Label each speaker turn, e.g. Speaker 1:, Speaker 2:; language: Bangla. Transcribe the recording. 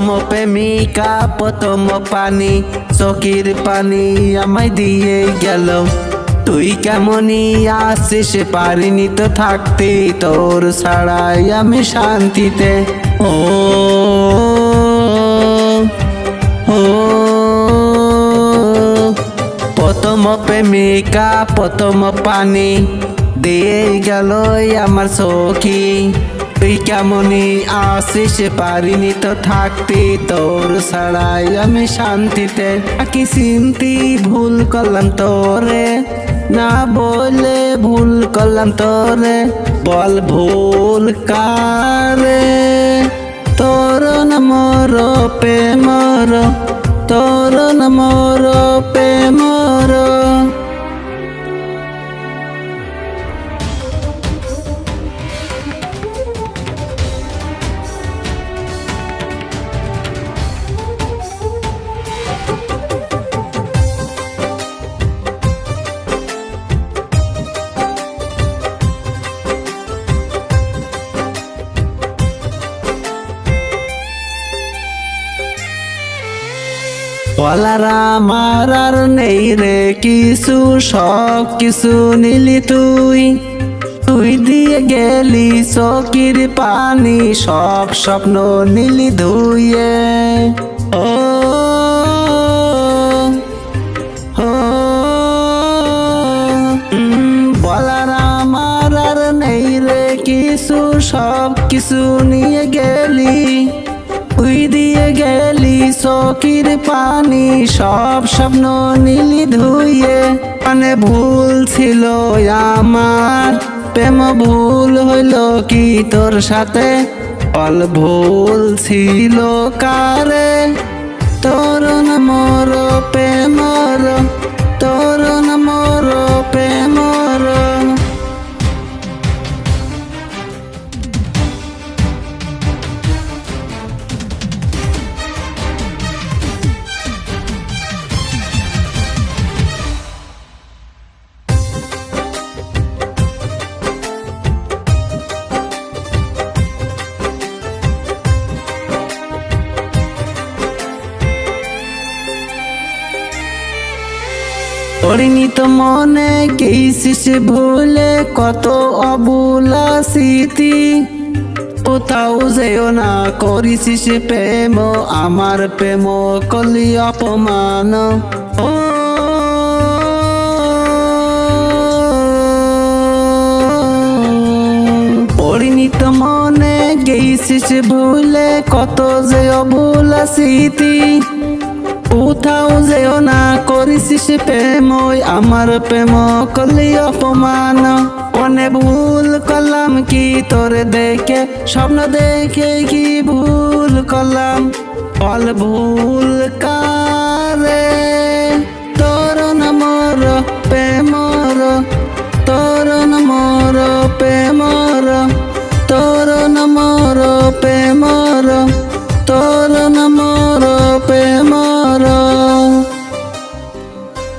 Speaker 1: প্রথম প্রেমিকা প্রথম পানি চোখের পানি আমায় দিয়ে গেল। তুই কেমনই আসিস পারিনি তো থাকতে তোর ছাড়াই আমি শান্তিতে। ও ও প্রথম প্রেমিকা প্রথম পানি দিয়ে গেল আমার সখী। তুই কেমনই আসিস পারিনি তো থাকতে তোর ছাড়াই আমি শান্তিতে। কি চিন্তি ভুল করলাম তোরে না বলে ভুল করলাম তোরে, বল ভুল কারে। তোর নামর প্রেমর তোর নামর প্রেমর। বলার আমার আর নেই রে কিছু, সব কিছু নিলি তুই। তুই দিয়ে গেলি চোখের পানি সব স্বপ্ন নিলি ধুয়ে। ও বলার আমার আর নেই রে কিছু, সব কিছু নিয়ে গেলি। তুই দিয়ে গেলি চোখের পানি সব স্বপ্ন নিলি ধুয়ে। মানে ভুল ছিল আমার প্রেম ভুল হইল কি তোর সাথে, বল ভুল ছিল কারে। তোর নামর প্রেমর তোর নামর প্রেমর। পরিণীত মনে গেছিস ভুলে কত অবুলা স্মৃতি। কোথাও যেও না করিস প্রেম আমার প্রেম কলি অপমান। ও পরিণীত মনে গেছিস ভুলে কত যে অবুলা স্মৃতি। কোথাও যেও না করিস প্রেম আমার প্রেম করলি অপমান। অনেক ভুল করলাম কি তোরে দেখে স্বপ্ন দেখে কি ভুল করলাম, বল ভুল কারে।